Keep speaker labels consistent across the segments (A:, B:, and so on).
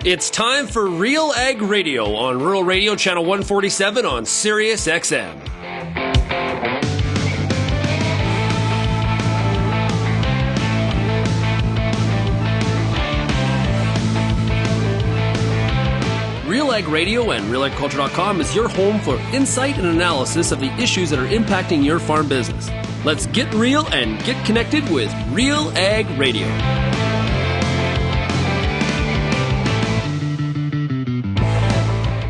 A: It's time for RealAg Radio on Rural Radio, Channel 147 on Sirius XM. RealAg Radio and RealAgriculture.com is your home for insight and analysis of the issues that are impacting your farm business. Let's get real and get connected with RealAg Radio.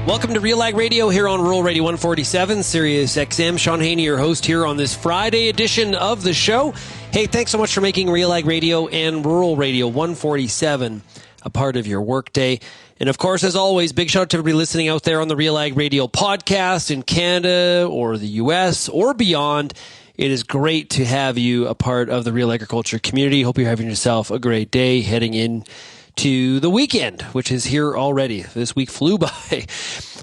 A: Welcome to RealAg Radio here on Rural Radio 147, Sirius XM. Shaun Haney, your host here on this Friday edition of the show. Hey, thanks so much for making RealAg Radio and Rural Radio 147 a part of your workday. And of course, as always, big shout out to everybody listening out there on the RealAg Radio podcast in Canada or the US or beyond. It is great to have you a part of the Real Agriculture community. Hope you're having yourself a great day heading in to the weekend, which is here already. This week flew by. A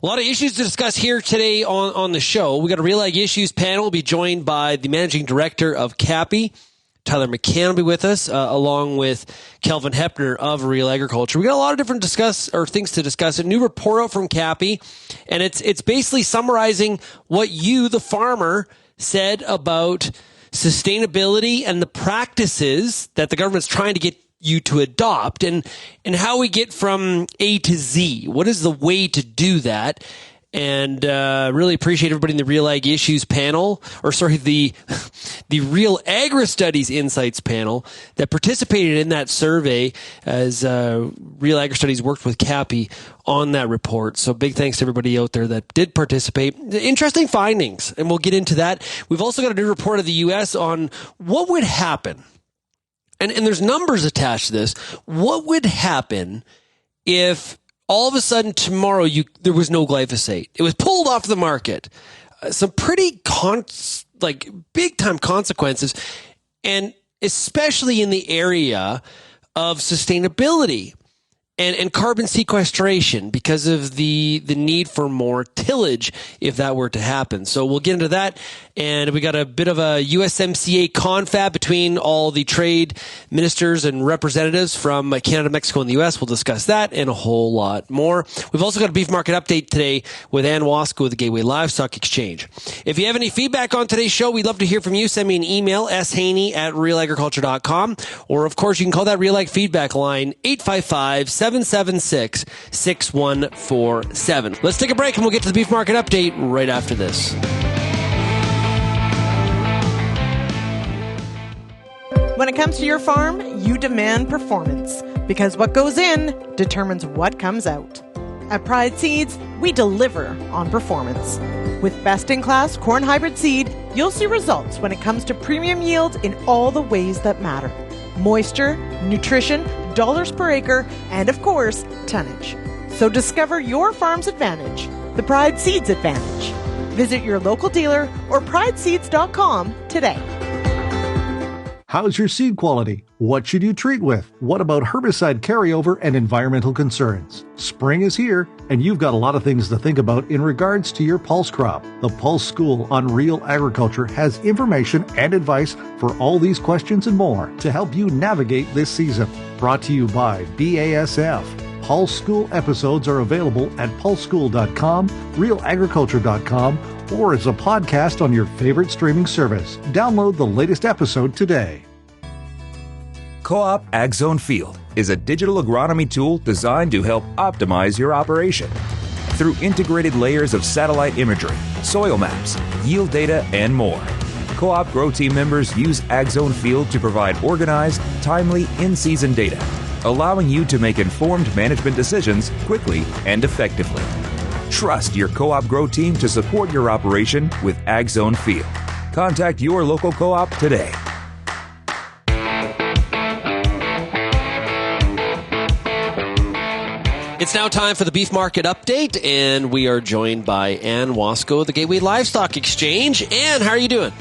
A: lot of issues to discuss here today on the show. We got a RealAg Issues Panel. We'll be joined by the Managing Director of CAPI, Tyler McCann, will be with us, along with Kelvin Heppner of RealAgriculture. We got a lot of different things to discuss. A new report out from CAPI, and it's basically summarizing what you, the farmer, said about sustainability and the practices that the government's trying to get you to adopt, and how we get from A to Z. What is the way to do that? And really appreciate everybody in the RealAg Issues panel, the RealAgristudies Insights panel that participated in that survey as RealAgristudies worked with CAPI on that report. So big thanks to everybody out there that did participate. Interesting findings, and we'll get into that. We've also got a new report of the U.S. on what would happen, and there's numbers attached to this. What would happen if all of a sudden tomorrow there was no glyphosate? It was pulled off the market. Some pretty big time consequences, and especially in the area of sustainability and carbon sequestration because of the need for more tillage if that were to happen. So we'll get into that. And we got a bit of a USMCA confab between all the trade ministers and representatives from Canada, Mexico, and the U.S. We'll discuss that and a whole lot more. We've also got a beef market update today with Anne Wasko of the Gateway Livestock Exchange. If you have any feedback on today's show, we'd love to hear from you. Send me an email, shaney@realagriculture.com. Or, of course, you can call that RealAg feedback line, 855-776-6147. Let's take a break and we'll get to the beef market update right after this.
B: When it comes to your farm, you demand performance because what goes in determines what comes out. At Pride Seeds, we deliver on performance. With best-in-class corn hybrid seed, you'll see results when it comes to premium yield in all the ways that matter. Moisture, nutrition, dollars per acre, and of course, tonnage. So discover your farm's advantage, the Pride Seeds advantage. Visit your local dealer or prideseeds.com today.
C: How's your seed quality? What should you treat with? What about herbicide carryover and environmental concerns? Spring is here, and you've got a lot of things to think about in regards to your pulse crop. The Pulse School on Real Agriculture has information and advice for all these questions and more to help you navigate this season. Brought to you by BASF. Pulse School episodes are available at pulseschool.com, realagriculture.com, or as a podcast on your favorite streaming service. Download the latest episode today.
D: Co-op AgZone Field is a digital agronomy tool designed to help optimize your operation. Through integrated layers of satellite imagery, soil maps, yield data, and more, Co-op Grow Team members use AgZone Field to provide organized, timely, in-season data, allowing you to make informed management decisions quickly and effectively. Trust your Co-op Grow Team to support your operation with AgZone Field. Contact your local co-op today.
A: It's now time for the beef market update, and we are joined by Anne Wasko of the Gateway Livestock Exchange. Anne, how are you doing?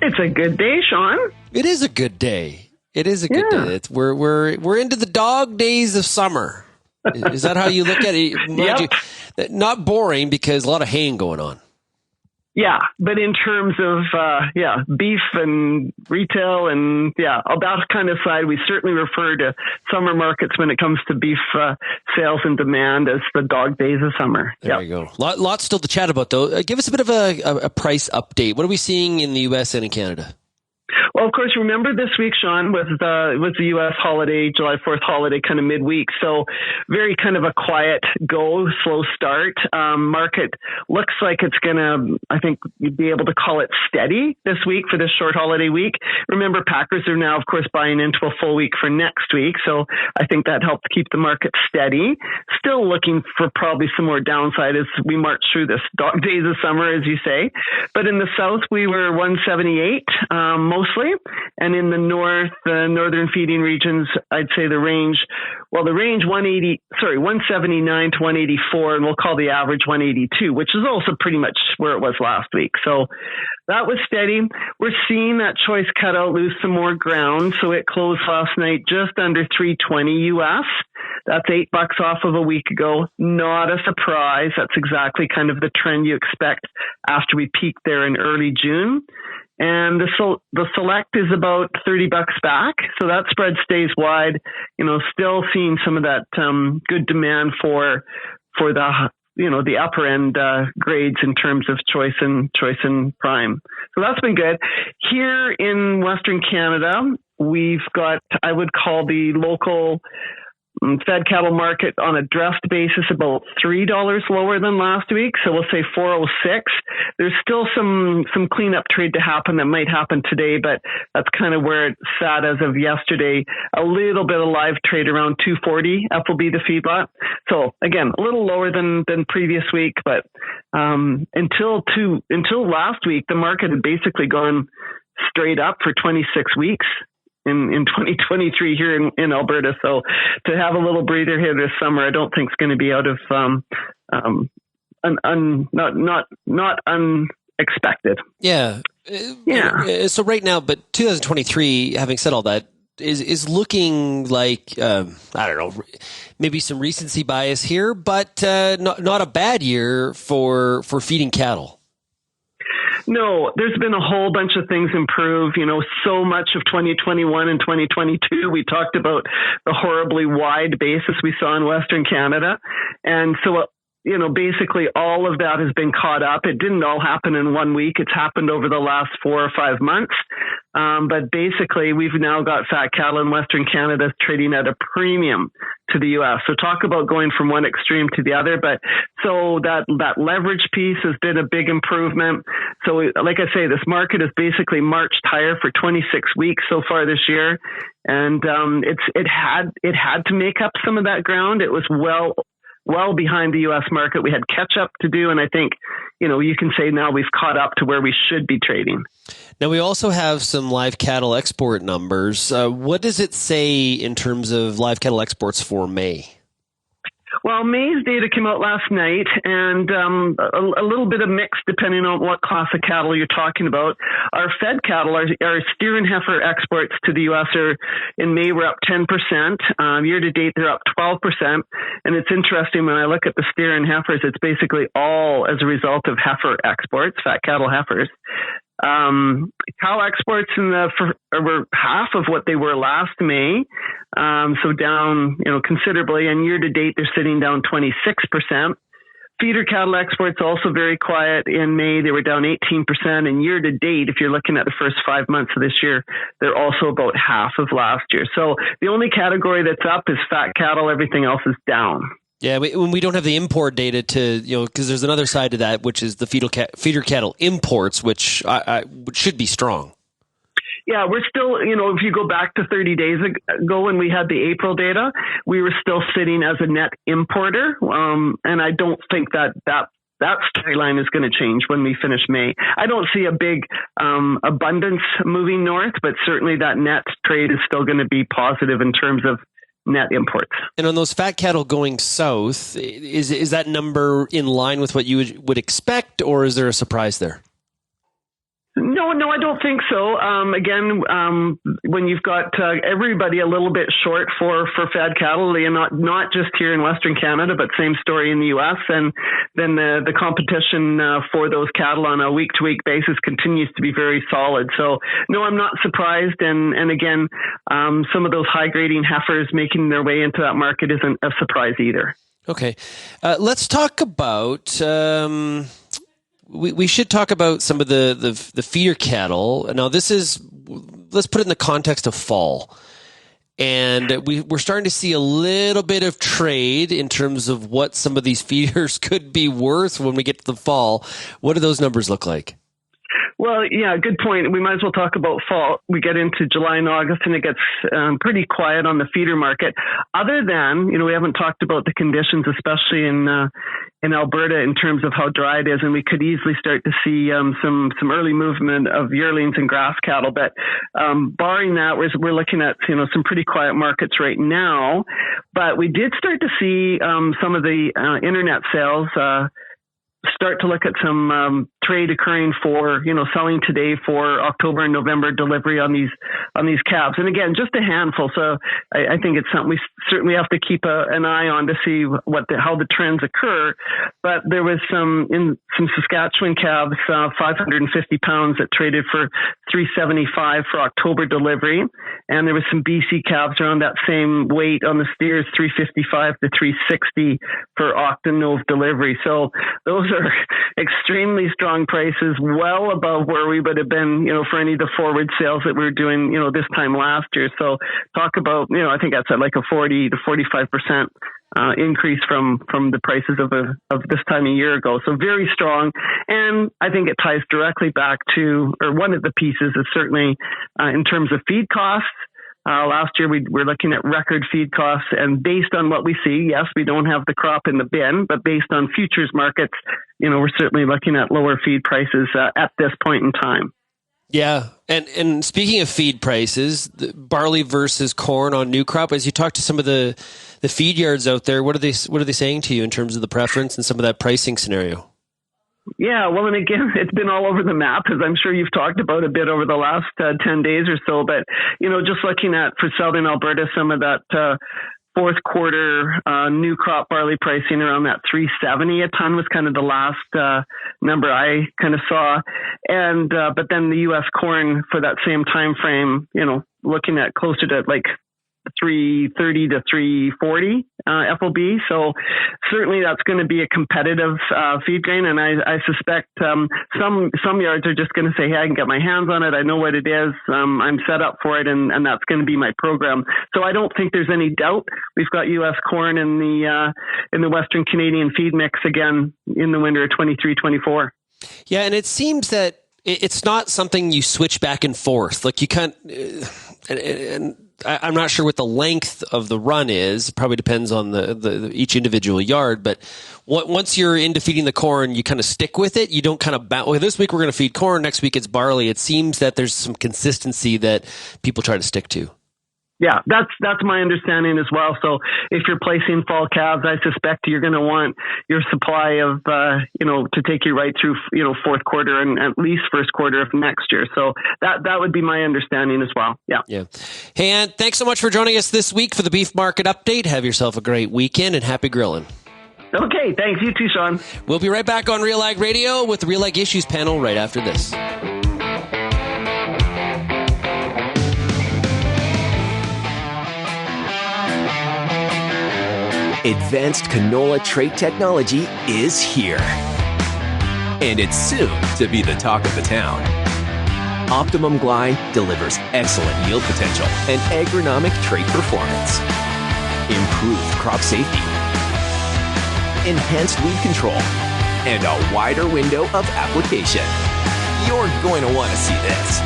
E: It's a good day, Shaun.
A: It is a good day. It is a good day. We're into the dog days of summer. Is that how you look at it? Mind you, not boring because a lot of haying going on.
E: Yeah, but in terms of, beef and retail and, on that kind of side, we certainly refer to summer markets when it comes to beef sales and demand as the dog days of summer.
A: There you go. Lots still to chat about, though. Give us a bit of a price update. What are we seeing in the U.S. and in Canada?
E: Well, of course, remember this week, Shaun, was the U.S. holiday, July 4th holiday, kind of midweek. So very kind of a quiet go, slow start. Market looks like it's going to, I think, you'd be able to call it steady this week for this short holiday week. Remember, packers are now, of course, buying into a full week for next week. So I think that helped keep the market steady. Still looking for probably some more downside as we march through this dog days of summer, as you say. But in the south, we were 178 mostly. And in the northern feeding regions, I'd say the range 179 to 184, and we'll call the average 182, which is also pretty much where it was last week. So that was steady. We're seeing that choice cutout lose some more ground. So it closed last night just under 320 US. That's $8 off of a week ago. Not a surprise. That's exactly kind of the trend you expect after we peaked there in early June. And the select is about $30 back. So that spread stays wide, still seeing some of that good demand for the upper end grades in terms of choice and prime. So that's been good. Here in Western Canada, we've got, I would call the local fed cattle market on a dressed basis about $3 lower than last week. So we'll say 406. There's still some cleanup trade to happen that might happen today, but that's kind of where it sat as of yesterday. A little bit of live trade around 240 FOB the feedlot. So again, a little lower than previous week, but until last week, the market had basically gone straight up for 26 weeks. In 2023 here in Alberta. So to have a little breather here this summer, I don't think is going to be out of not unexpected.
A: Yeah. So right now, but 2023, having said all that, is looking like, I don't know, maybe some recency bias here, but not a bad year for feeding cattle.
E: No, there's been a whole bunch of things improve. So much of 2021 and 2022, we talked about the horribly wide basis we saw in Western Canada. And so, basically all of that has been caught up. It didn't all happen in 1 week. It's happened over the last 4 or 5 months. But basically, we've now got fat cattle in Western Canada trading at a premium to the U.S. So talk about going from one extreme to the other. But so that leverage piece has been a big improvement. So like I say, this market has basically marched higher for 26 weeks so far this year. And it had to make up some of that ground. It was well behind the U.S. market. We had catch up to do. And I think, you can say now we've caught up to where we should be trading.
A: Now, we also have some live cattle export numbers. What does it say in terms of live cattle exports for May?
E: Well, May's data came out last night, and a little bit of mix depending on what class of cattle you're talking about. Our fed cattle, our steer and heifer exports to the U.S. in May were up 10%. Year to date, they're up 12%. And it's interesting when I look at the steer and heifers, it's basically all as a result of heifer exports, fat cattle heifers. Cow exports were half of what they were last May, so down, considerably. And year to date, they're sitting down 26%. Feeder cattle exports also very quiet in May. They were down 18%. And year to date, if you're looking at the first 5 months of this year, they're also about half of last year. So the only category that's up is fat cattle. Everything else is down.
A: Yeah, when we don't have the import data to, because there's another side to that, which is the feeder cattle imports, which should be strong.
E: Yeah, we're still, if you go back to 30 days ago when we had the April data, we were still sitting as a net importer. And I don't think that storyline is going to change when we finish May. I don't see a big abundance moving north, but certainly that net trade is still going to be positive in terms of net imports.
A: And on those fat cattle going south, is that number in line with what you would expect, or is there a surprise there?
E: No, I don't think so. Again, when you've got everybody a little bit short for fed cattle, not just here in Western Canada, but same story in the U.S., and then the competition for those cattle on a week-to-week basis continues to be very solid. So, no, I'm not surprised. And again, some of those high-grading heifers making their way into that market isn't a surprise either.
A: Okay. Let's talk about... We should talk about some of the feeder cattle. Now, let's put it in the context of fall. And we're starting to see a little bit of trade in terms of what some of these feeders could be worth when we get to the fall. What do those numbers look like?
E: Well, yeah, good point. We might as well talk about fall. We get into July and August, and it gets pretty quiet on the feeder market. Other than, we haven't talked about the conditions, especially in Alberta, in terms of how dry it is, and we could easily start to see some early movement of yearlings and grass cattle. But barring that, we're looking at some pretty quiet markets right now. But we did start to see some of the internet sales start to look at some trade occurring for selling today for October and November delivery on these calves, and again, just a handful. So I think it's something we certainly have to keep an eye on to see how the trends occur. But there was some Saskatchewan calves, 550 pounds, that traded for $375 for October delivery, and there was some BC calves around that same weight on the steers, $355 to $360 for Octonov delivery. So those are extremely strong prices, well above where we would have been, for any of the forward sales that we were doing, this time last year. So talk about, I think that's at like a 40 to 45% increase from the prices of this time a year ago. So very strong. And I think it ties directly back to, or one of the pieces is certainly in terms of feed costs. Last year, we're looking at record feed costs, and based on what we see, yes, we don't have the crop in the bin, but based on futures markets, we're certainly looking at lower feed prices at this point in time.
A: Yeah, and speaking of feed prices, barley versus corn on new crop, as you talk to some of the feed yards out there, what are they saying to you in terms of the preference and some of that pricing scenario?
E: Yeah, well, and again, it's been all over the map, as I'm sure you've talked about a bit over the last 10 days or so. But, just looking at, for Southern Alberta, some of that fourth quarter new crop barley pricing around that $370 a ton was kind of the last number I kind of saw. And but then the U.S. corn for that same time frame, looking at closer to like $330 to $340 FOB. So certainly that's going to be a competitive feed grain, and I suspect some yards are just going to say, hey, I can get my hands on it. I know what it is. I'm set up for it, and that's going to be my program. So I don't think there's any doubt. We've got U.S. corn in the Western Canadian feed mix again in the winter of 23-24.
A: Yeah, and it seems that it's not something you switch back and forth. Like you can't, and I'm not sure what the length of the run is. It probably depends on the each individual yard. But once you're into feeding the corn, you kind of stick with it. You don't kind of well, this week we're going to feed corn. Next week it's barley. It seems that there's some consistency that people try to stick to.
E: Yeah, that's my understanding as well. So if you're placing fall calves, I suspect you're going to want your supply of, to take you right through, fourth quarter and at least first quarter of next year. So that would be my understanding as well. Yeah.
A: Yeah. Hey, Anne, thanks so much for joining us this week for the Beef Market Update. Have yourself a great weekend and happy grilling.
E: Okay, thanks. You too, Shaun.
A: We'll be right back on RealAg Radio with the RealAg Issues Panel right after this.
F: Advanced canola trait technology is here. And it's soon to be the talk of the town. Optimum Glide delivers excellent yield potential and agronomic trait performance. Improved crop safety. Enhanced weed control. And a wider window of application. You're going to want to see this.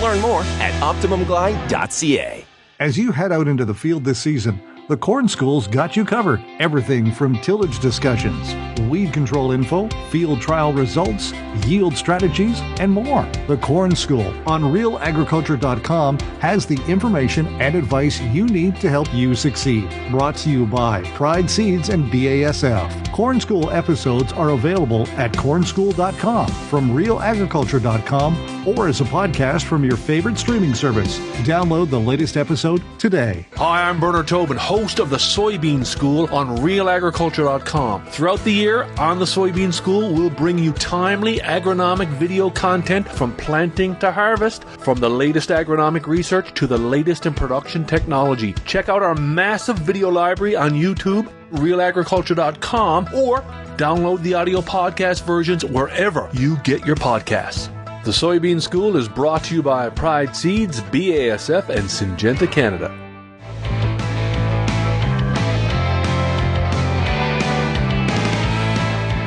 F: Learn more at OptimumGlide.ca.
C: As you head out into the field this season, The Corn School's got you covered. Everything from tillage discussions, weed control info, field trial results, yield strategies, and more. The Corn School on RealAgriculture.com has the information and advice you need to help you succeed. Brought to you by Pride Seeds and BASF. Corn School episodes are available at cornschool.com, from RealAgriculture.com, or as a podcast from your favorite streaming service. Download the latest episode today.
G: Hi, I'm Bernard Tobin, host of the Soybean School on RealAgriculture.com. Throughout the year on the Soybean School, we'll bring you timely agronomic video content from planting to harvest, from the latest agronomic research to the latest in production technology. Check out our massive video library on YouTube, RealAgriculture.com, or download the audio podcast versions wherever you get your podcasts. The Soybean School is brought to you by Pride Seeds, BASF, and Syngenta Canada.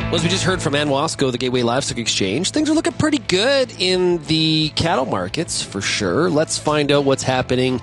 A: Well, as we just heard from Anne Wasko, the Gateway Livestock Exchange, things are looking pretty good in the cattle markets, for sure. Let's find out what's happening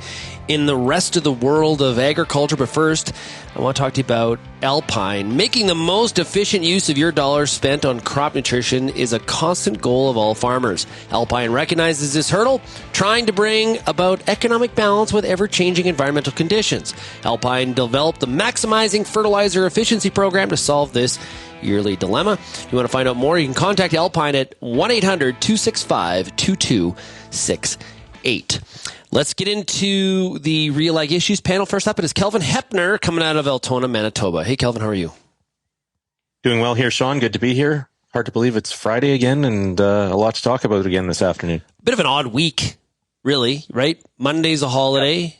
A: in the rest of the world of agriculture. But first, I want to talk to you about Alpine. Making the most efficient use of your dollars spent on crop nutrition is a constant goal of all farmers. Alpine recognizes this hurdle, trying to bring about economic balance with ever-changing environmental conditions. Alpine developed the Maximizing Fertilizer Efficiency program to solve this yearly dilemma. If you want to find out more, you can contact Alpine at 1-800-265-2268. Let's get into the RealAg Issues Panel. First up, it is Kelvin Heppner coming out of Altona, Manitoba. Hey, Kelvin, how are you?
H: Doing well here, Shaun. Good to be here. Hard to believe it's Friday again, and a lot to talk about again this afternoon.
A: Bit of an odd week, really, right? Monday's a holiday,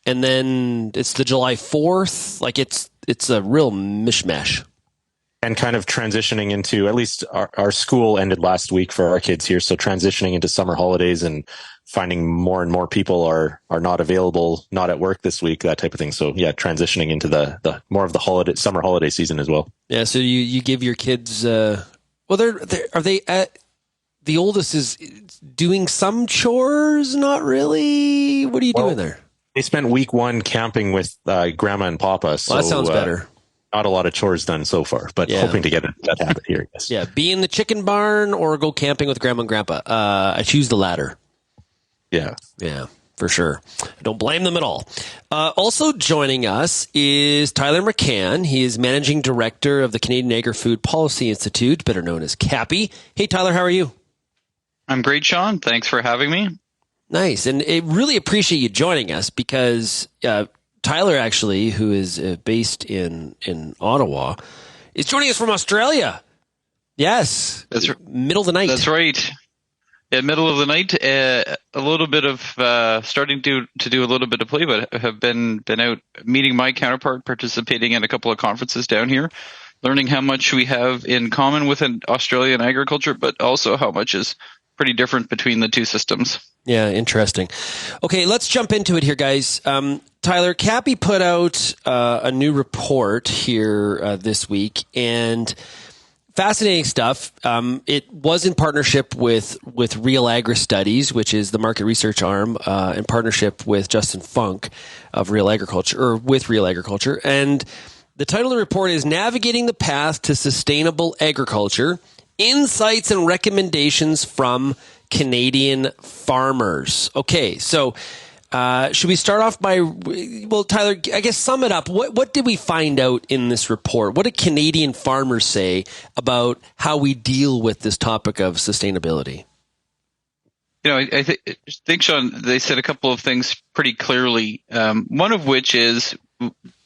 A: and then it's the July 4th. Like, it's a real mishmash.
H: And kind of transitioning into, at least our school ended last week for our kids here, so transitioning into summer holidays and finding more and more people are not available, not at work this week, that type of thing. So yeah, transitioning into the more of the summer holiday season as well.
A: Yeah, so you give your kids, the oldest is doing some chores? Not really. What are you doing there?
H: They spent week one camping with Grandma and Papa. So
A: that sounds better.
H: Not a lot of chores done so far, but hoping to get that habit here. Yes.
A: Yeah, be in the chicken barn or go camping with Grandma and Grandpa. I choose the latter.
H: Yeah,
A: for sure. I don't blame them at all. Also joining us is Tyler McCann. He is Managing Director of the Canadian Agri-Food Policy Institute, better known as CAPI. Hey, Tyler, how are you?
I: I'm great, Shaun. Thanks for having me.
A: Nice. And I really appreciate you joining us because Tyler, actually, who is based in Ottawa, is joining us from Australia. Yes. Middle of the night.
I: That's right. Yeah, middle of the night. A little bit of starting to do a little bit of play, but have been out meeting my counterpart, participating in a couple of conferences down here, learning how much we have in common with an Australian agriculture, but also how much is pretty different between the two systems.
A: Yeah, interesting. Okay, let's jump into it here, guys. Tyler, CAPI put out a new report here this week, and fascinating stuff. It was in partnership with RealAgristudies, which is the market research arm, in partnership with Justin Funk of with RealAgriculture. And the title of the report is Navigating the Path to Sustainable Agriculture, Insights and Recommendations from Canadian Farmers. Okay, so should we start off by, Tyler, I guess sum it up. What did we find out in this report? What did Canadian farmers say about how we deal with this topic of sustainability?
I: You know, I think, Shaun, they said a couple of things pretty clearly, one of which is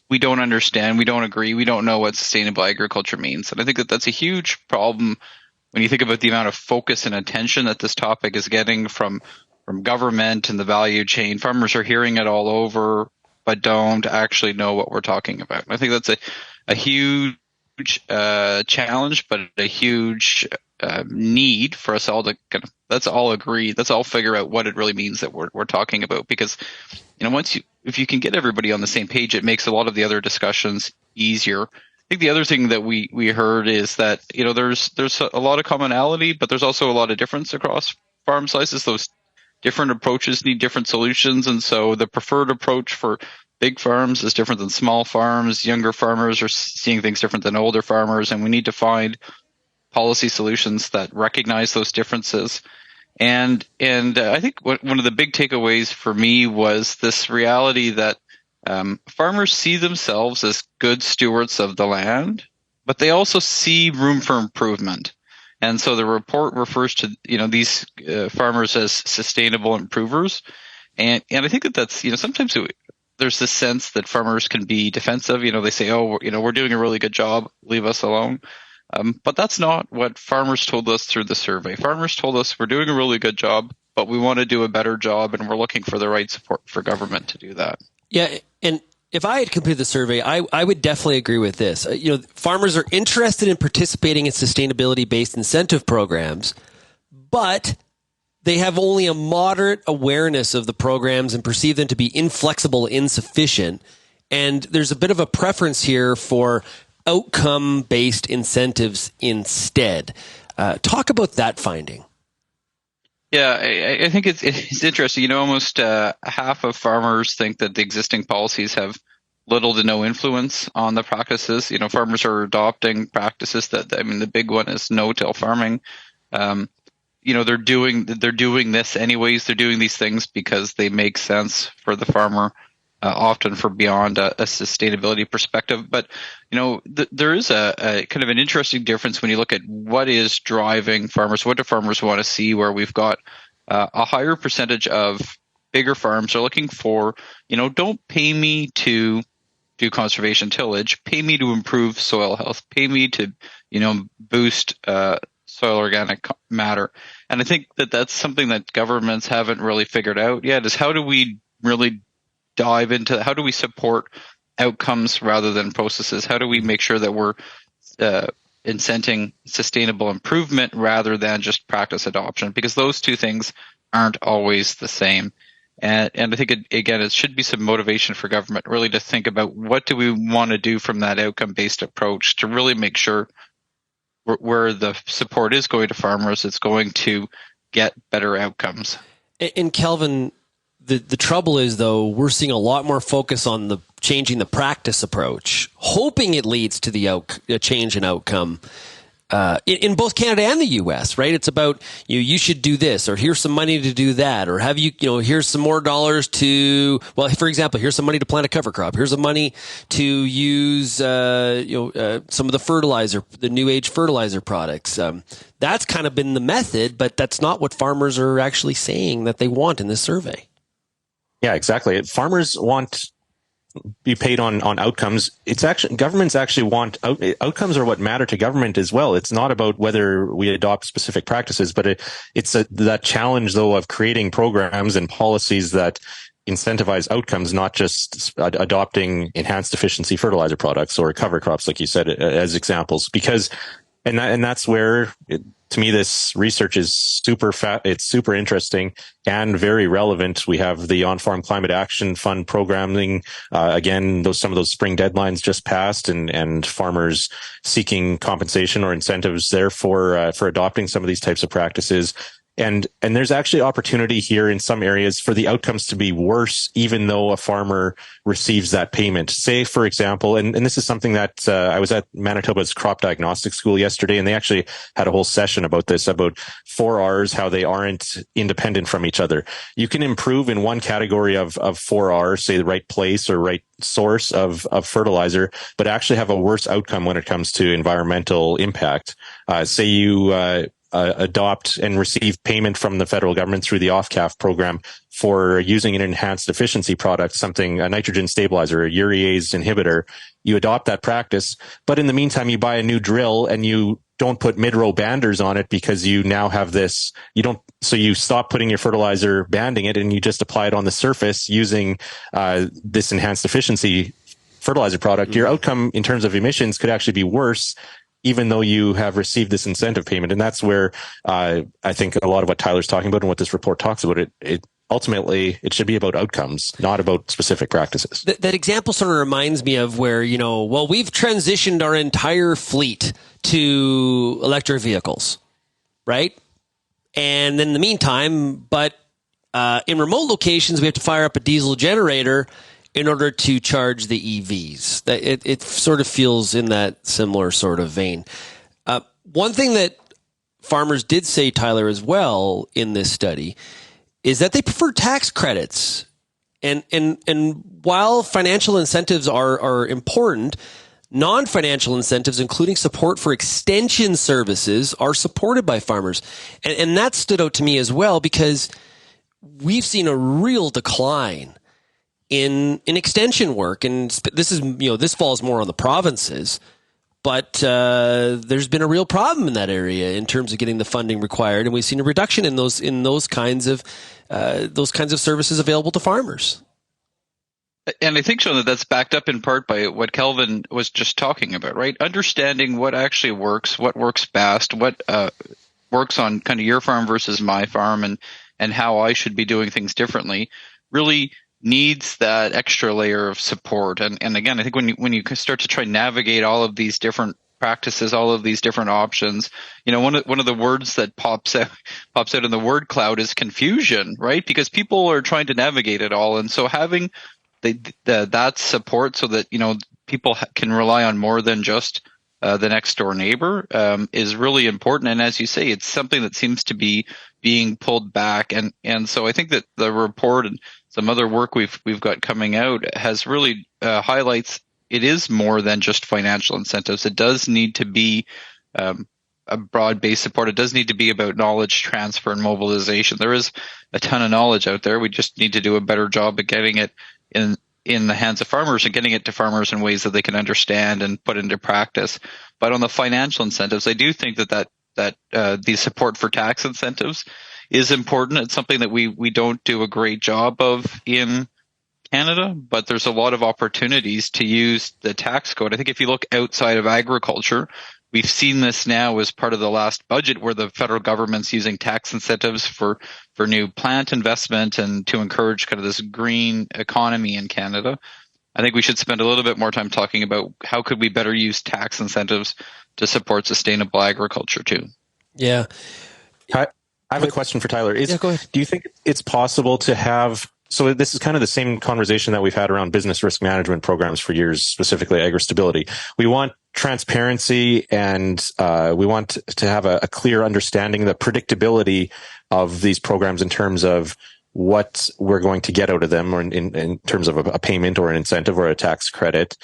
I: we don't understand, we don't agree, we don't know what sustainable agriculture means. And I think that's a huge problem when you think about the amount of focus and attention that this topic is getting from government and the value chain. Farmers are hearing it all over, but don't actually know what we're talking about. And I think that's a huge challenge, but a huge need for us all to let's all agree, let's all figure out what it really means that we're talking about. Because, you know, if you can get everybody on the same page, it makes a lot of the other discussions easier. I think the other thing that we heard is that, you know, there's a lot of commonality, but there's also a lot of difference across farm sizes. Those different approaches need different solutions, and so the preferred approach for big farms is different than small farms. Younger farmers are seeing things different than older farmers, and we need to find policy solutions that recognize those differences. And I think one of the big takeaways for me was this reality that farmers see themselves as good stewards of the land, but they also see room for improvement. And so the report refers to these farmers as sustainable improvers. And I think that's sometimes there's this sense that farmers can be defensive. They say, oh, we're doing a really good job, leave us alone. But that's not what farmers told us through the survey. Farmers told us we're doing a really good job, but we want to do a better job, and we're looking for the right support for government to do that.
A: Yeah, and if I had completed the survey, I would definitely agree with this. Farmers are interested in participating in sustainability-based incentive programs, but they have only a moderate awareness of the programs and perceive them to be inflexible, insufficient. And there's a bit of a preference here for outcome-based incentives instead. Talk about that finding.
I: Yeah, I think it's interesting. Almost half of farmers think that the existing policies have little to no influence on the practices. Farmers are adopting practices the big one is no-till farming. They're doing this anyways. They're doing these things because they make sense for the farmer, often for beyond a sustainability perspective. But there is a kind of an interesting difference when you look at what is driving farmers. What do farmers want to see? Where we've got a higher percentage of bigger farms are looking for, don't pay me to do conservation tillage, pay me to improve soil health, pay me to boost soil organic matter. And I think that's something that governments haven't really figured out yet, is how do we really dive into, how do we support outcomes rather than processes? How do we make sure that we're incenting sustainable improvement rather than just practice adoption? Because those two things aren't always the same. And I think, it should be some motivation for government really to think about what do we want to do from that outcome-based approach to really make sure where the support is going to farmers, it's going to get better outcomes.
A: And Kelvin, the trouble is, though, we're seeing a lot more focus on the changing the practice approach, hoping it leads to the change in outcome in both Canada and the U.S., right? It's about, you should do this, or here's some money to do that, or have here's some more dollars to, for example, here's some money to plant a cover crop. Here's some money to use, some of the fertilizer, the new age fertilizer products. That's kind of been the method, but that's not what farmers are actually saying that they want in this survey.
H: Yeah, exactly. Farmers want be paid on outcomes. It's actually, governments actually want outcomes are what matter to government as well. It's not about whether we adopt specific practices, but it's that challenge though of creating programs and policies that incentivize outcomes, not just adopting enhanced efficiency fertilizer products or cover crops, like you said, as examples. Because, and that's where to me, this research is it's super interesting and very relevant. We have the On-Farm Climate Action Fund programming. Again, some of those spring deadlines just passed, and farmers seeking compensation or incentives there for adopting some of these types of practices. And there's actually opportunity here in some areas for the outcomes to be worse, even though a farmer receives that payment. Say, for example, and this is something that I was at Manitoba's Crop Diagnostic School yesterday, and they actually had a whole session about this, about 4Rs, how they aren't independent from each other. You can improve in one category of 4R, say the right place or right source of fertilizer, but actually have a worse outcome when it comes to environmental impact. Say you adopt and receive payment from the federal government through the off-calf program for using an enhanced efficiency product, a nitrogen stabilizer, a urease inhibitor. You adopt that practice, but in the meantime, you buy a new drill and you don't put mid-row banders on it because you now have this, so you stop putting your fertilizer banding it and you just apply it on the surface using this enhanced efficiency fertilizer product. Your outcome in terms of emissions could actually be worse, even though you have received this incentive payment. And that's where I think a lot of what Tyler's talking about and what this report talks about, it ultimately, it should be about outcomes, not about specific practices.
A: That example sort of reminds me of where, we've transitioned our entire fleet to electric vehicles, right? And then in the meantime, but in remote locations, we have to fire up a diesel generator. in order to charge the EVs. It sort of feels in that similar sort of vein. One thing that farmers did say, Tyler, as well in this study is that they prefer tax credits. And while financial incentives are important, non-financial incentives, including support for extension services, are supported by farmers. And that stood out to me as well, because we've seen a real decline in extension work. And this is, this falls more on the provinces, but there's been a real problem in that area in terms of getting the funding required. And we've seen a reduction in those kinds of services available to farmers.
I: And I think, Shaun, that's backed up in part by what Kelvin was just talking about, right? Understanding what actually works, what works best, what works on kind of your farm versus my farm, and how I should be doing things differently really needs that extra layer of support. And again, I think when you start to try and navigate all of these different practices, all of these different options, one of the words that pops out in the word cloud is confusion, right? Because people are trying to navigate it all, and so having that support so that people can rely on more than just the next door neighbor is really important. And as you say, it's something that seems to be being pulled back. And so I think that the report and some other work we've got coming out has really highlights it is more than just financial incentives. It does need to be a broad-based support. It does need to be about knowledge transfer and mobilization. There is a ton of knowledge out there. We just need to do a better job of getting it in the hands of farmers and getting it to farmers in ways that they can understand and put into practice. But on the financial incentives, I do think that the support for tax incentives is important. It's something that we don't do a great job of in Canada, but there's a lot of opportunities to use the tax code. I think if you look outside of agriculture, we've seen this now as part of the last budget where the federal government's using tax incentives for new plant investment and to encourage kind of this green economy in Canada. I think we should spend a little bit more time talking about how could we better use tax incentives to support sustainable agriculture too.
A: Yeah.
H: I have a question for Tyler.
A: Go ahead.
H: Do you think it's possible to have, so this is kind of the same conversation that we've had around business risk management programs for years, specifically agri-stability. We want transparency and we want to have a clear understanding, the predictability of these programs in terms of what we're going to get out of them, or in terms of a payment or an incentive or a tax credit.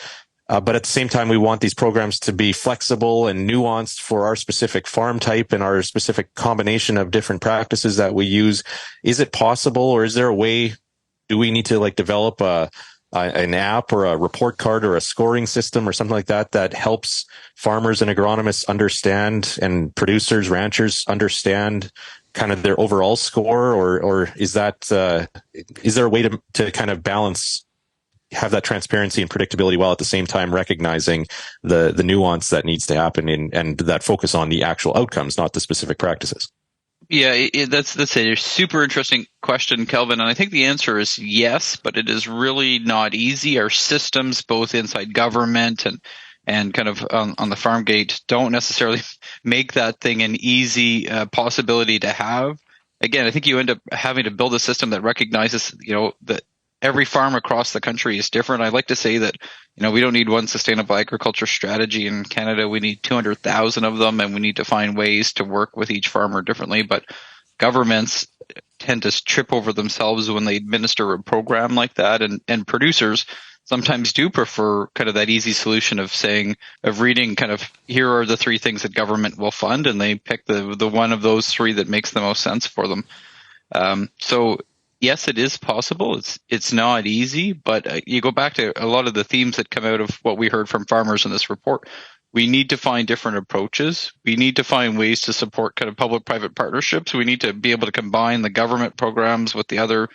H: But at the same time, we want these programs to be flexible and nuanced for our specific farm type and our specific combination of different practices that we use. Is it possible, or is there a way? Do we need to develop an app or a report card or a scoring system or something like that helps farmers and agronomists understand, and producers, ranchers understand kind of their overall score, or is there a way to kind of balance, have that transparency and predictability while at the same time recognizing the nuance that needs to happen and that focus on the actual outcomes, not the specific practices?
I: Yeah, that's a super interesting question, Kelvin. And I think the answer is yes, but it is really not easy. Our systems, both inside government and kind of on the farm gate, don't necessarily make that thing an easy possibility to have. Again, I think you end up having to build a system that recognizes, that every farm across the country is different. I like to say that, we don't need one sustainable agriculture strategy in Canada. We need 200,000 of them, and we need to find ways to work with each farmer differently. But governments tend to trip over themselves when they administer a program like that, and producers sometimes do prefer kind of that easy solution of reading kind of, here are the three things that government will fund, and they pick the one of those three that makes the most sense for them. So yes, it is possible. It's not easy, but you go back to a lot of the themes that come out of what we heard from farmers in this report. We need to find different approaches. We need to find ways to support kind of public-private partnerships. We need to be able to combine the government programs with the other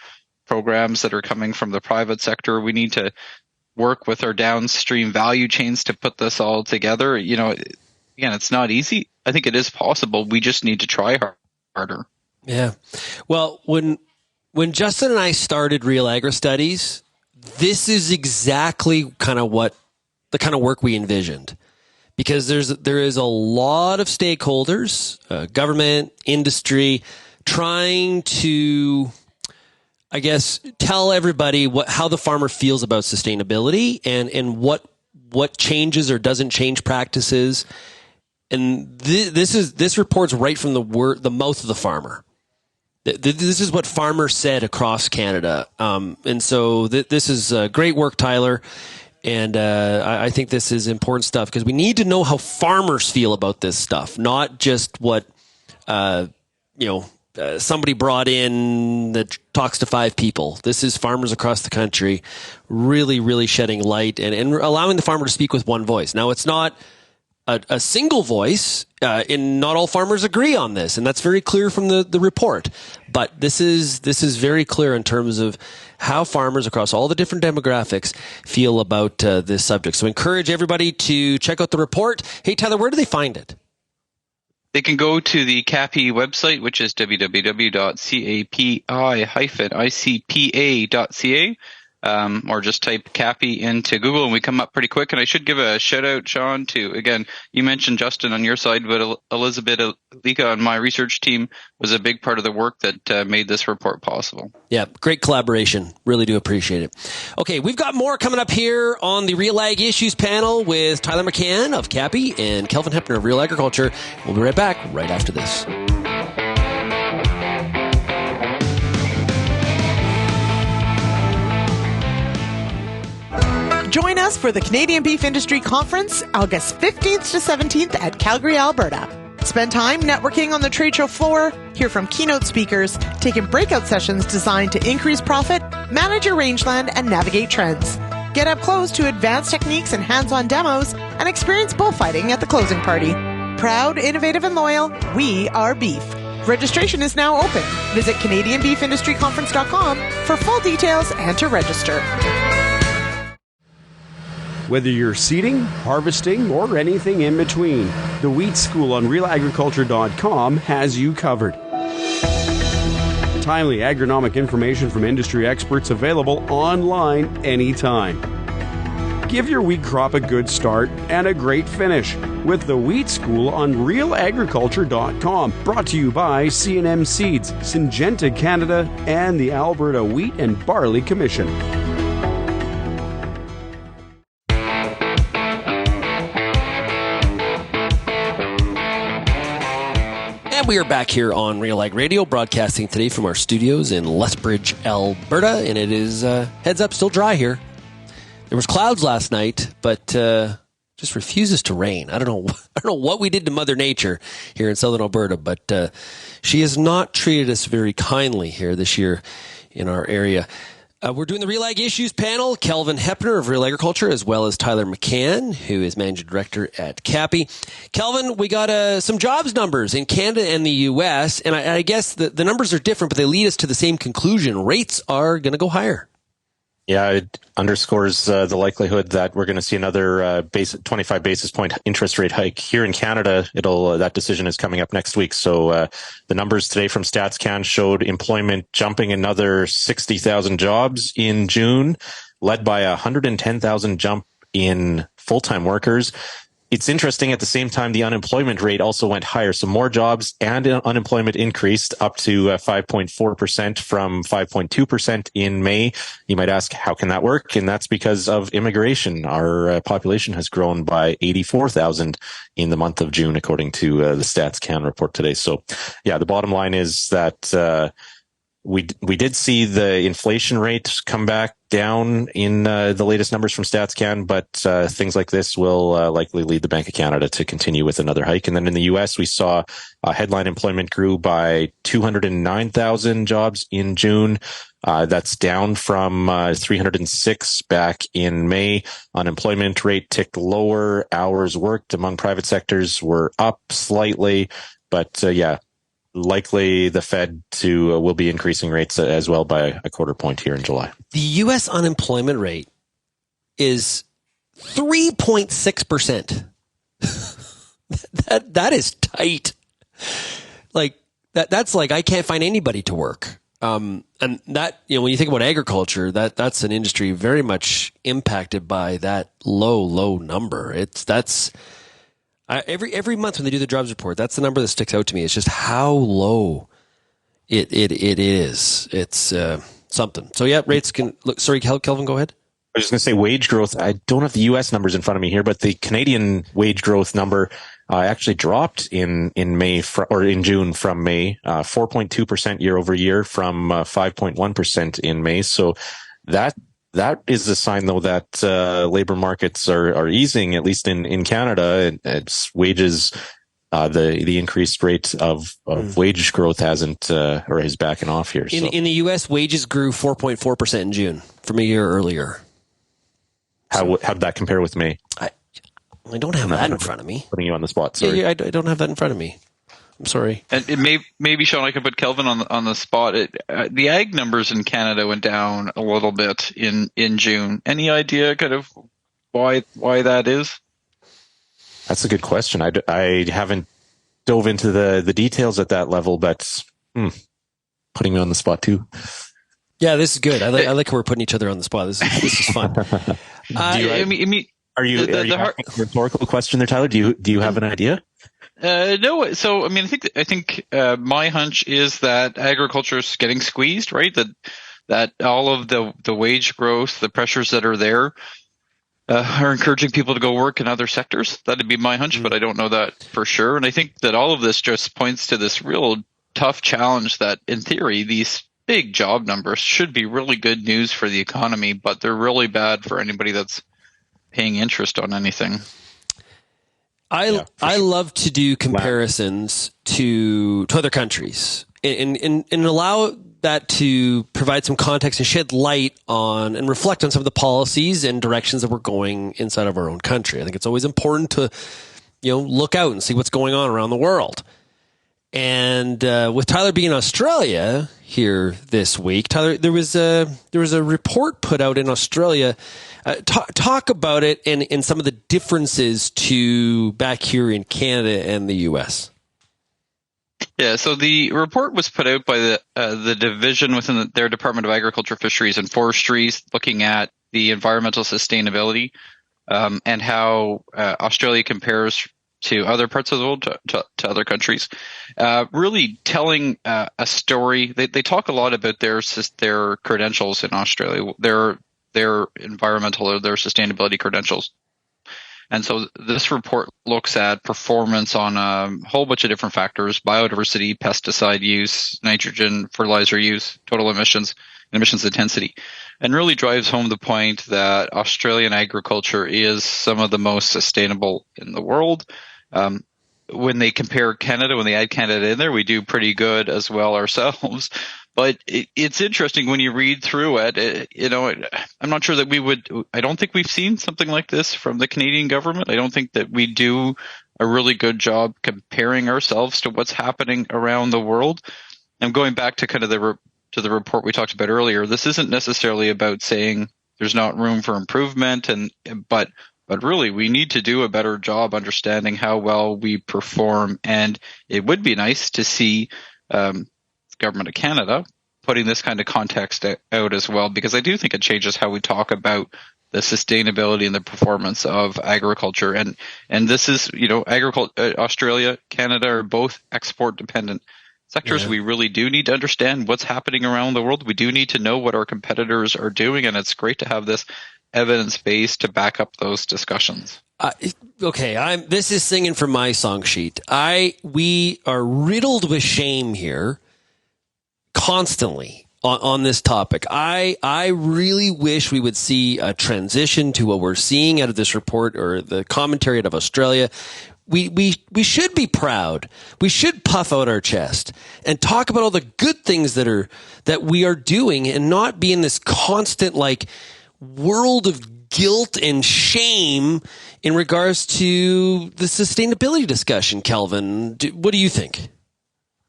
I: programs that are coming from the private sector. We need to work with our downstream value chains to put this all together. Again, it's not easy. I think it is possible. We just need to try harder.
A: Yeah. Well, when Justin and I started RealAgristudies, this is exactly kind of what the kind of work we envisioned, because there is a lot of stakeholders, government, industry, trying to I guess, tell everybody how the farmer feels about sustainability and what changes or doesn't change practices. And this report's right from the mouth of the farmer. This is what farmers said across Canada. And so this is great work, Tyler. And I think this is important stuff because we need to know how farmers feel about this stuff, not just what, somebody brought in that talks to 5 people. This is farmers across the country really, really shedding light and allowing the farmer to speak with one voice. Now, it's not a single voice, and not all farmers agree on this, and that's very clear from the report. But this is very clear in terms of how farmers across all the different demographics feel about this subject. So encourage everybody to check out the report. Hey, Tyler, where do they find it?
I: They can go to the CAPI website, which is www.capi-icpa.ca. Or just type CAPI into Google and we come up pretty quick. And I should give a shout out, Shaun, to, again, you mentioned Justin on your side, but Elizabeth Alika on my research team was a big part of the work that made this report possible. Yeah, great collaboration. Really do appreciate it. Okay, we've got more coming up here on the RealAg Issues Panel with Tyler McCann of CAPI and Kelvin Heppner of RealAgriculture. We'll be right back right after this.
B: Join us for the Canadian Beef Industry Conference, August 15th to 17th at Calgary, Alberta. Spend time networking on the trade show floor, hear from keynote speakers, take in breakout sessions designed to increase profit, manage your rangeland, and navigate trends. Get up close to advanced techniques and hands-on demos, and experience bullfighting at the closing party. Proud, innovative, and loyal, we are beef. Registration is now open. Visit CanadianBeefIndustryConference.com for full details and to register.
J: Whether you're seeding, harvesting, or anything in between, the Wheat School on RealAgriculture.com has you covered. Timely agronomic information from industry experts available online anytime. Give your wheat crop a good start and a great finish with the Wheat School on RealAgriculture.com. Brought to you by C&M Seeds, Syngenta Canada, and the Alberta Wheat and Barley Commission.
A: We are back here on RealAg Radio, broadcasting today from our studios in Lethbridge, Alberta, and it is, heads up, still dry here. There was clouds last night, but just refuses to rain. I don't know what we did to Mother Nature here in southern Alberta, but she has not treated us very kindly here this year in our area. We're doing the RealAg Issues Panel. Kelvin Heppner of RealAgriculture, as well as Tyler McCann, who is Managing Director at CAPI. Kelvin, we got some jobs numbers in Canada and the U.S., and I guess the numbers are different, but they lead us to the same conclusion. Rates are going to go higher.
H: Yeah, it underscores the likelihood that we're going to see another 25 basis point interest rate hike here in Canada. That decision is coming up next week. So the numbers today from StatsCan showed employment jumping another 60,000 jobs in June, led by 110,000 jump in full-time workers. It's interesting, at the same time, the unemployment rate also went higher. So more jobs and unemployment increased up to 5.4% from 5.2% in May. You might ask, how can that work? And that's because of immigration. Our population has grown by 84,000 in the month of June, according to the StatsCan report today. So, yeah, the bottom line is that we did see the inflation rate come back down in the latest numbers from StatsCan, but things like this will likely lead the Bank of Canada to continue with another hike. And then in the U.S., we saw headline employment grew by 209,000 jobs in June. That's down from 306 back in May. Unemployment rate ticked lower. Hours worked among private sectors were up slightly, but likely the Fed will be increasing rates as well by a quarter point here in July.
A: The U.S. unemployment rate is 3.6%. That is tight. Like that's like I can't find anybody to work. And that, when you think about agriculture, that's an industry very much impacted by that low number. Every month when they do the jobs report, that's the number that sticks out to me. It's just how low it is. It's something. So yeah, rates can look. Sorry, Kelvin, go ahead.
H: I was just going to say wage growth. I don't have the U.S. numbers in front of me here, but the Canadian wage growth number actually dropped in May or in June from May, 4.2% year over year from 5.1% in May. So that is a sign, though, that labor markets are easing, at least in Canada. It's wages. The increased rate of wage growth hasn't or is backing off here. So.
A: In the U.S., wages grew 4.4% in June from a year earlier.
H: How did that compare with May?
A: I don't have that in front of me.
H: Putting you on the spot. Sorry.
A: Yeah, I don't have that in front of me. I'm sorry.
I: And maybe Shaun, I could put Kelvin on the spot. The ag numbers in Canada went down a little bit in June. Any idea kind of why that is?
H: That's a good question. I haven't dove into the details at that level, but putting me on the spot too.
A: Yeah, this is good. I like how we're putting each other on the spot. This is fun.
H: Are you asking a rhetorical question there, Tyler? Do you have an idea?
I: No. So, I think my hunch is that agriculture is getting squeezed, right? That all of the wage growth, the pressures that are there, are encouraging people to go work in other sectors. That'd be my hunch, but I don't know that for sure. And I think that all of this just points to this real tough challenge that, in theory, these big job numbers should be really good news for the economy, but they're really bad for anybody that's paying interest on anything.
A: I love to do comparisons to other countries and allow that to provide some context and shed light on and reflect on some of the policies and directions that we're going inside of our own country. I think it's always important to, look out and see what's going on around the world. And with Tyler being in Australia here this week, Tyler, there was a report put out in Australia. Talk about it and some of the differences to back here in Canada and the U.S.
I: Yeah, so the report was put out by the division within their Department of Agriculture, Fisheries and Forestry, looking at the environmental sustainability and how Australia compares to other parts of the world, to other countries, really telling a story. They talk a lot about their credentials in Australia, their environmental or their sustainability credentials. And so this report looks at performance on a whole bunch of different factors: biodiversity, pesticide use, nitrogen, fertilizer use, total emissions, and emissions intensity, and really drives home the point that Australian agriculture is some of the most sustainable in the world. When they compare Canada, when they add Canada in there, we do pretty good as well ourselves. But it's interesting when you read through it, I'm not sure that I don't think we've seen something like this from the Canadian government. I don't think that we do a really good job comparing ourselves to what's happening around the world. And going back to kind of the report we talked about earlier, this isn't necessarily about saying there's not room for improvement, but really we need to do a better job understanding how well we perform. And it would be nice to see Government of Canada putting this kind of context out as well, because I do think it changes how we talk about the sustainability and the performance of agriculture. And this is, agriculture, Australia, Canada are both export dependent sectors. Yeah. We really do need to understand what's happening around the world. We do need to know what our competitors are doing, and it's great to have this evidence base to back up those discussions.
A: Okay, this is singing from my song sheet. We are riddled with shame here constantly on this topic. I really wish we would see a transition to what we're seeing out of this report or the commentary out of Australia. We should be proud. We should puff out our chest and talk about all the good things that we are doing, and not be in this constant world of guilt and shame in regards to the sustainability discussion. Kelvin, what do you think?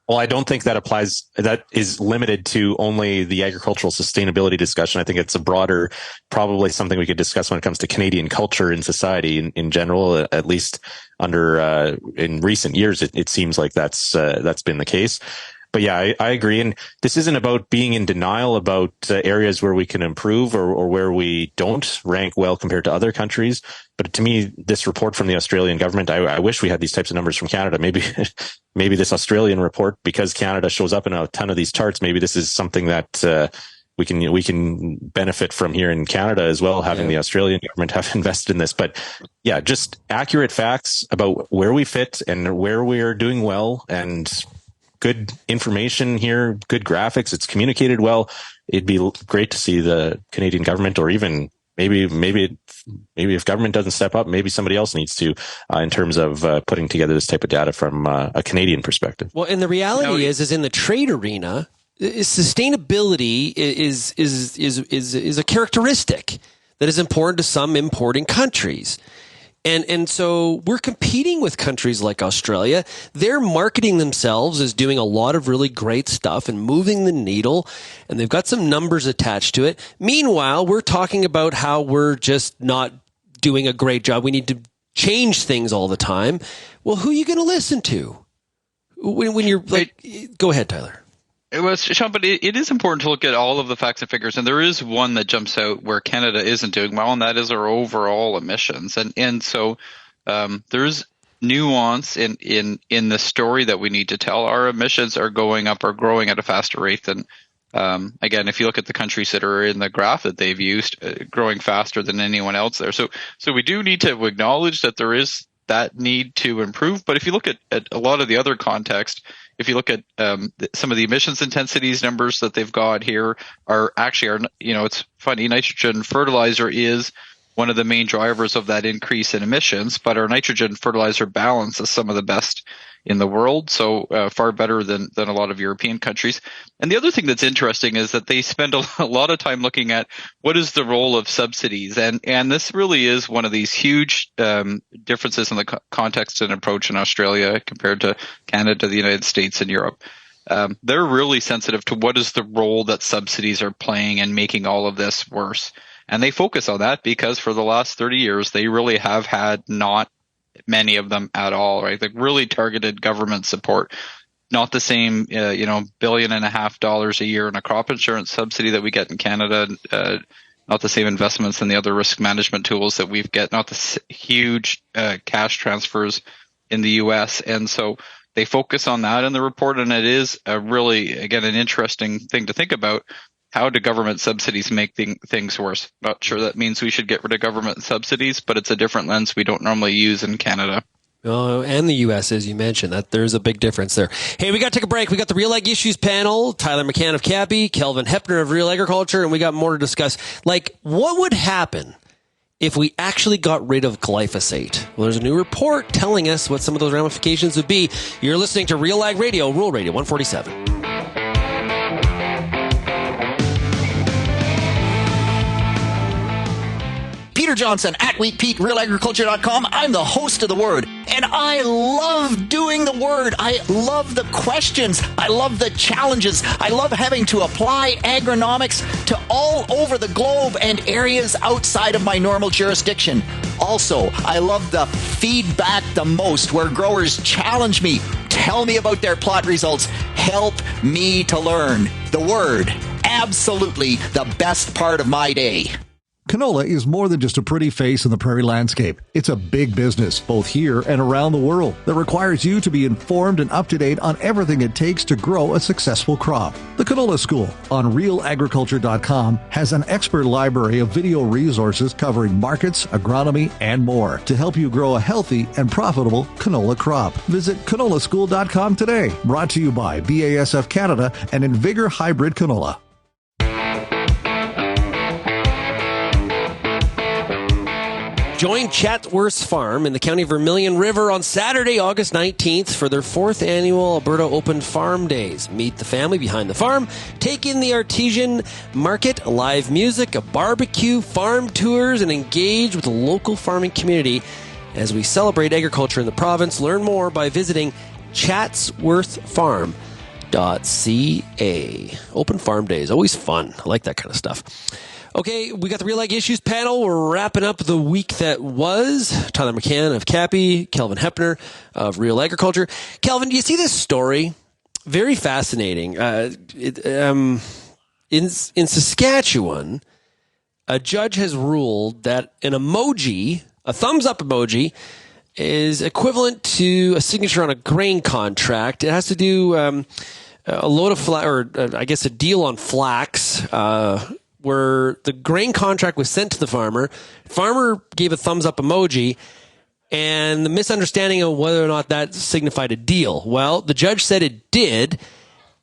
H: Well, I don't think that applies. That is limited to only the agricultural sustainability discussion. I think it's a broader, probably something we could discuss when it comes to Canadian culture and society in general. At least in recent years, it seems like that's been the case. But yeah, I agree. And this isn't about being in denial about areas where we can improve or where we don't rank well compared to other countries. But to me, this report from the Australian government, I wish we had these types of numbers from Canada. Maybe this Australian report, because Canada shows up in a ton of these charts, maybe this is something that we can benefit from here in Canada as well, having the Australian government have invested in this. But yeah, just accurate facts about where we fit and where we are doing well, and good information here, good graphics. It's communicated well. It'd be great to see the Canadian government, or even maybe if government doesn't step up, maybe somebody else needs to, in terms of putting together this type of data from a Canadian perspective.
A: Well, and the reality is in the trade arena, sustainability is a characteristic that is important to some importing countries. And so we're competing with countries like Australia. They're marketing themselves as doing a lot of really great stuff and moving the needle, and they've got some numbers attached to it. Meanwhile, we're talking about how we're just not doing a great job. We need to change things all the time. Well, who are you going to listen to? When you're like, go ahead, Tyler.
I: It was, Shaun, but it is important to look at all of the facts and figures, and there is one that jumps out where Canada isn't doing well, and that is our overall emissions. And so there's nuance in the story that we need to tell. Our emissions are going up or growing at a faster rate than, again, if you look at the countries that are in the graph that they've used, growing faster than anyone else there. So we do need to acknowledge that there is that need to improve. But if you look at a lot of the other context, if you look at some of the emissions intensities numbers that they've got here are it's funny, nitrogen fertilizer is one of the main drivers of that increase in emissions, but our nitrogen fertilizer balance is some of the best in the world, so far better than a lot of European countries. And the other thing that's interesting is that they spend a lot of time looking at what is the role of subsidies, and this really is one of these huge differences in the context and approach in Australia compared to Canada, the United States, and Europe. They're really sensitive to what is the role that subsidies are playing in making all of this worse. And they focus on that because for the last 30 years, they really have had not many of them at all, right? Like really targeted government support, not the same, $1.5 billion a year in a crop insurance subsidy that we get in Canada, not the same investments in the other risk management tools that we've get, not the huge cash transfers in the U.S. And so they focus on that in the report, and it is a really, again, an interesting thing to think about. How do government subsidies make things worse? Not sure that means we should get rid of government subsidies, but it's a different lens we don't normally use in Canada.
A: Oh, and the U.S., as you mentioned, that there's a big difference there. Hey, we got to take a break. We got the RealAg Issues Panel, Tyler McCann of CAPI, Kelvin Heppner of RealAgriculture, and we got more to discuss. Like, what would happen if we actually got rid of glyphosate? Well, there's a new report telling us what some of those ramifications would be. You're listening to RealAg Radio, Rural Radio 147.
K: Peter Johnson at WheatPete, RealAgriculture.com. I'm the host of The Word, and I love doing The Word. I love the questions. I love the challenges. I love having to apply agronomics to all over the globe and areas outside of my normal jurisdiction. Also, I love the feedback the most, where growers challenge me, tell me about their plot results, help me to learn. The Word, absolutely the best part of my day.
C: Canola is more than just a pretty face in the prairie landscape. It's a big business, both here and around the world, that requires you to be informed and up to date on everything it takes to grow a successful crop. The Canola School on RealAgriculture.com has an expert library of video resources covering markets, agronomy, and more to help you grow a healthy and profitable canola crop. Visit canolaschool.com today. Brought to you by BASF Canada and Invigor Hybrid Canola.
A: Join Chatsworth Farm in the county of Vermilion River on Saturday, August 19th for their 4th annual Alberta Open Farm Days. Meet the family behind the farm, take in the artisan market, live music, a barbecue, farm tours, and engage with the local farming community as we celebrate agriculture in the province. Learn more by visiting chatsworthfarm.ca. Open Farm Days, always fun. I like that kind of stuff. Okay, we got the RealAg Issues Panel. We're wrapping up the week that was. Tyler McCann of CAPI, Kelvin Heppner of RealAgriculture. Kelvin, do you see this story? Very fascinating. In Saskatchewan, a judge has ruled that an emoji, a thumbs up emoji, is equivalent to a signature on a grain contract. It has to do a load of flax, or I guess a deal on flax where the grain contract was sent to the farmer. Farmer gave a thumbs up emoji, and the misunderstanding of whether or not that signified a deal. Well, the judge said it did,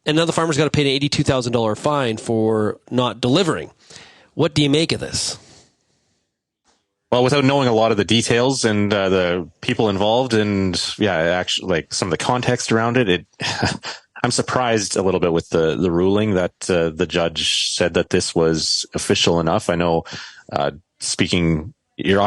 A: and now the farmer's got to pay an $82,000 fine for not delivering. What do you make of this?
H: Well, without knowing a lot of the details and the people involved, and actually, like some of the context around it, I'm surprised a little bit with the ruling that the judge said that this was official enough. I know, you're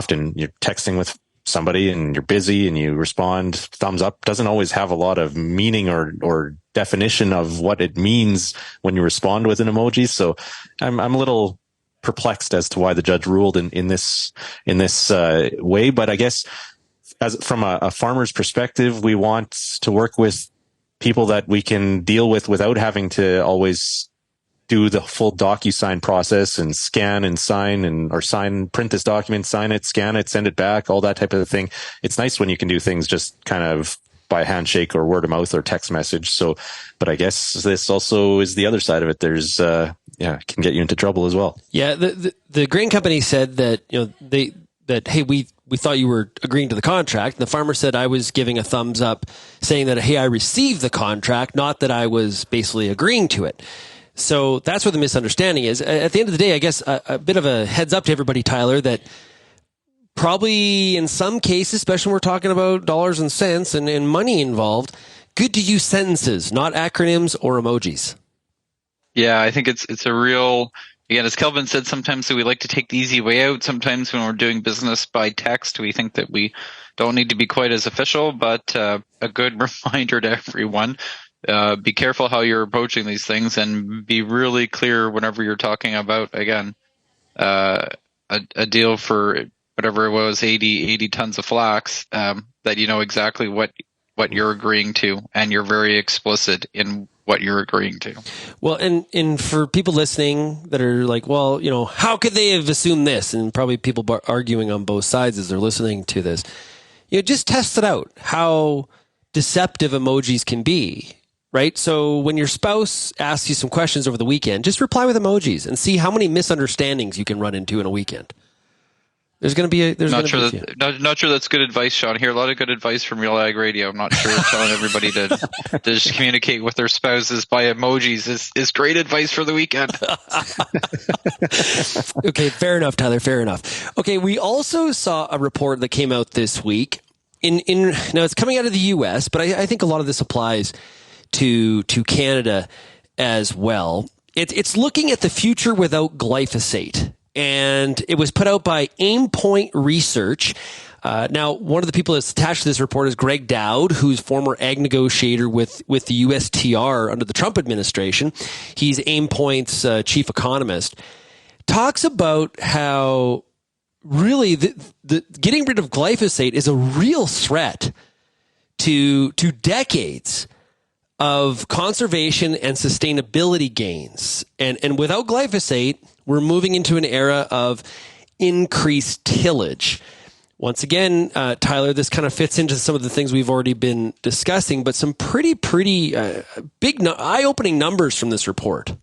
H: texting with somebody and you're busy and you respond thumbs up doesn't always have a lot of meaning or definition of what it means when you respond with an emoji. So I'm a little perplexed as to why the judge ruled in this way. But I guess from a farmer's perspective, we want to work with people that we can deal with without having to always do the full DocuSign process and scan and sign print this document, sign it, scan it, send it back, all that type of thing. It's nice when you can do things just kind of by handshake or word of mouth or text message. So, but I guess this also is the other side of it. There's, it can get you into trouble as well.
A: Yeah. The grain company said that, hey, we thought you were agreeing to the contract. And the farmer said I was giving a thumbs up saying that, hey, I received the contract, not that I was basically agreeing to it. So that's where the misunderstanding is. At the end of the day, I guess a bit of a heads up to everybody, Tyler, that probably in some cases, especially when we're talking about dollars and cents and money involved, good to use sentences, not acronyms or emojis.
I: Yeah, I think it's a real, again, as Kelvin said, sometimes we like to take the easy way out. Sometimes when we're doing business by text, we think that we don't need to be quite as official, but a good reminder to everyone. Be careful how you're approaching these things and be really clear whenever you're talking about, again, a deal for whatever it was, 80 tons of flax, that you know exactly what you're agreeing to and you're very explicit in what you're agreeing to.
A: Well, and for people listening that are like, well, how could they have assumed this? And probably people arguing on both sides as they're listening to this. Just test it out, how deceptive emojis can be. Right? So when your spouse asks you some questions over the weekend, just reply with emojis and see how many misunderstandings you can run into in a weekend. There's going to be not
I: sure that's good advice, Shaun. I hear a lot of good advice from RealAg Radio. I'm not sure telling everybody to just communicate with their spouses by emojis is great advice for the weekend.
A: Okay, fair enough, Tyler. Fair enough. Okay, we also saw a report that came out this week. Now it's coming out of the U.S., but I think a lot of this applies to Canada as well. It's looking at the future without glyphosate, and it was put out by Aimpoint Research. Now, one of the people that's attached to this report is Greg Dowd, who's former ag negotiator with the USTR under the Trump administration. He's Aimpoint's chief economist. Talks about how really the getting rid of glyphosate is a real threat to decades of conservation and sustainability gains. And without glyphosate, we're moving into an era of increased tillage. Once again, Tyler, this kind of fits into some of the things we've already been discussing, but some pretty big, eye-opening numbers from this report.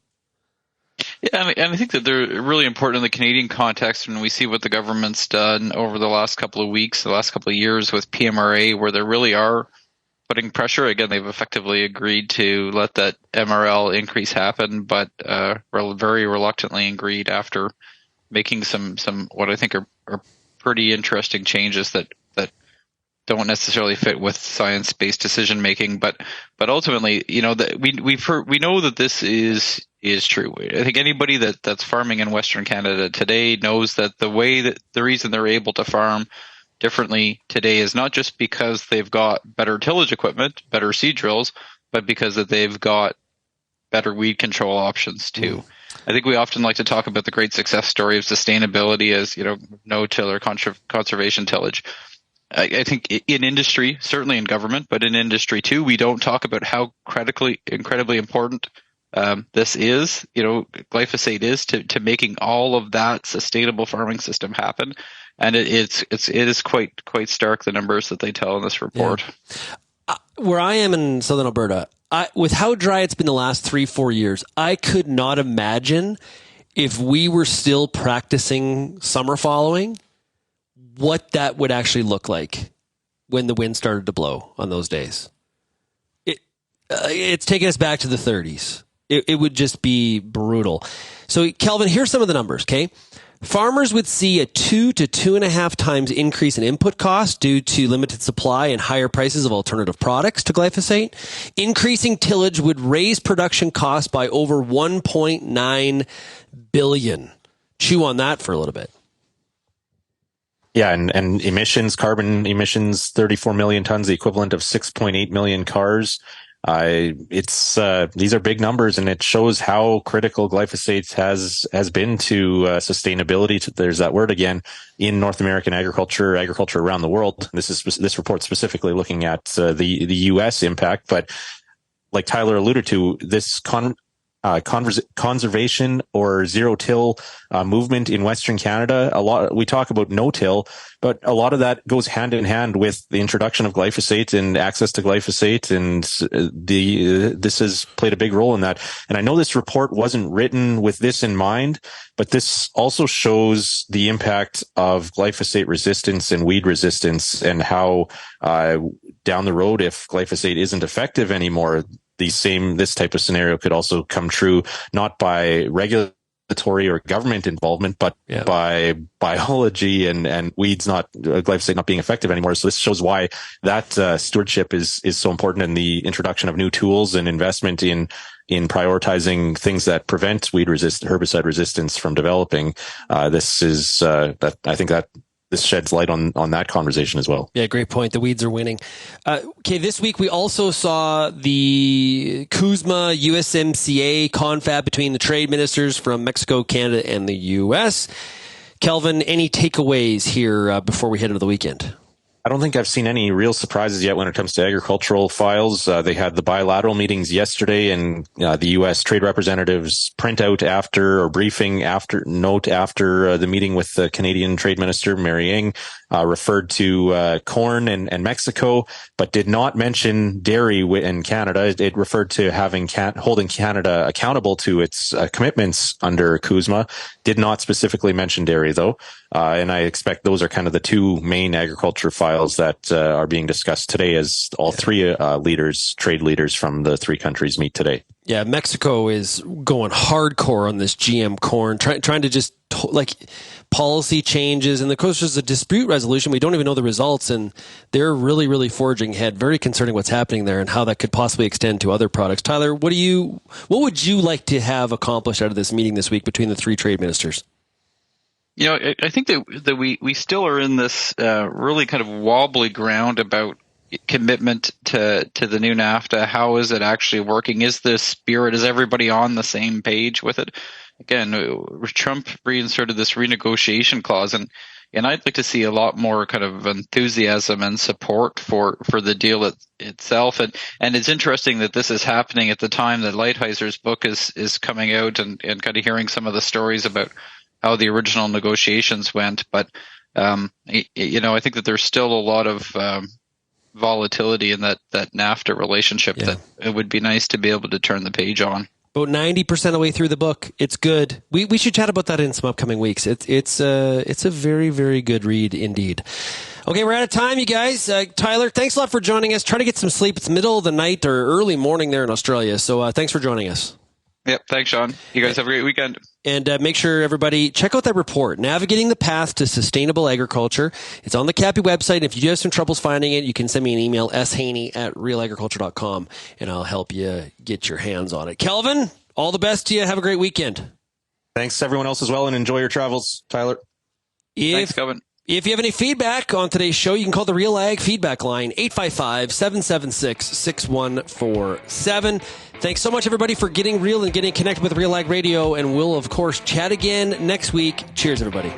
I: Yeah, and I think that they're really important in the Canadian context when we see what the government's done over the last couple of weeks, the last couple of years with PMRA, where there really are putting pressure. Again, they've effectively agreed to let that MRL increase happen, but very reluctantly agreed after making some what I think are pretty interesting changes that don't necessarily fit with science-based decision making. But ultimately, that we know that this is true. I think anybody that's farming in Western Canada today knows that the reason they're able to farm differently today is not just because they've got better tillage equipment, better seed drills, but because that they've got better weed control options too. I think we often like to talk about the great success story of sustainability as, no-till or conservation tillage. I think in industry, certainly in government, but in industry too, we don't talk about how incredibly important this is, glyphosate is to making all of that sustainable farming system happen. And it is quite stark, the numbers that they tell in this report.
A: Yeah. where I am in southern Alberta, with how dry it's been the last 3-4 years, I could not imagine if we were still practicing summer following, what that would actually look like when the wind started to blow on those days. It's taking us back to the 30s. It would just be brutal. So, Kelvin, here's some of the numbers, okay? Farmers would see a 2 to 2.5 times increase in input costs due to limited supply and higher prices of alternative products to glyphosate. Increasing tillage would raise production costs by over $1.9 billion. Chew on that for a little bit.
H: Yeah, and emissions, carbon emissions, 34 million tons, the equivalent of 6.8 million cars. These are big numbers, and it shows how critical glyphosate has been to sustainability. There's that word again in North American agriculture around the world. This report specifically looking at the U.S. impact, but like Tyler alluded to, this conservation or zero-till movement in Western Canada. We talk about no-till, but a lot of that goes hand in hand with the introduction of glyphosate and access to glyphosate, and this has played a big role in that. And I know this report wasn't written with this in mind, but this also shows the impact of glyphosate resistance and weed resistance, and how down the road, if glyphosate isn't effective anymore, this type of scenario could also come true, not by regulatory or government involvement, but by biology and glyphosate not being effective anymore. So this shows why that stewardship is so important, and the introduction of new tools and investment in prioritizing things that prevent herbicide resistance from developing. This sheds light on that conversation as well.
A: Yeah, great point. The weeds are winning. Okay, this week we also saw the CUSMA USMCA confab between the trade ministers from Mexico, Canada, and the U.S. Kelvin, any takeaways here before we head into the weekend?
H: I don't think I've seen any real surprises yet when it comes to agricultural files. They had the bilateral meetings yesterday, and the U.S. trade representatives note after the meeting with the Canadian Trade Minister, Mary Ng, referred to corn and Mexico, but did not mention dairy in Canada. It referred to holding Canada accountable to its commitments under CUSMA. Did not specifically mention dairy, though. And I expect those are kind of the two main agriculture files that are being discussed today, as all three trade leaders from the three countries meet today.
A: Yeah, Mexico is going hardcore on this GM corn, trying to just policy changes. And of course, there's a dispute resolution. We don't even know the results, and they're really, really forging ahead. Very concerning what's happening there and how that could possibly extend to other products. Tyler, what would you like to have accomplished out of this meeting this week between the three trade ministers?
I: You know, I think that we still are in this really kind of wobbly ground about commitment to the new NAFTA. How is it actually working? Is the spirit? Is everybody on the same page with it? Again, Trump reinserted this renegotiation clause, and I'd like to see a lot more kind of enthusiasm and support for the deal itself. And it's interesting that this is happening at the time that Lighthizer book is coming out, and kind of hearing some of the stories about how the original negotiations went. But I think that there's still a lot of volatility in that NAFTA relationship that it would be nice to be able to turn the page on.
A: About 90% of the way through the book. It's good. We should chat about that in some upcoming weeks. It's a very, very good read indeed. Okay, we're out of time, you guys. Tyler, thanks a lot for joining us. Try to get some sleep. It's middle of the night or early morning there in Australia. So thanks for joining us.
I: Yep, thanks, Shaun. You guys have a great weekend.
A: And make sure, everybody, check out that report, Navigating the Path to Sustainable Agriculture. It's on the CAPI website. And if you do have some troubles finding it, you can send me an email, shaney@realagriculture.com, and I'll help you get your hands on it. Kelvin, all the best to you. Have a great weekend.
H: Thanks to everyone else as well, and enjoy your travels, Tyler.
I: Thanks, Kelvin.
A: If you have any feedback on today's show, you can call the RealAg feedback line, 855-776-6147. Thanks so much, everybody, for getting real and getting connected with RealAg Radio, and we'll, of course, chat again next week. Cheers, everybody.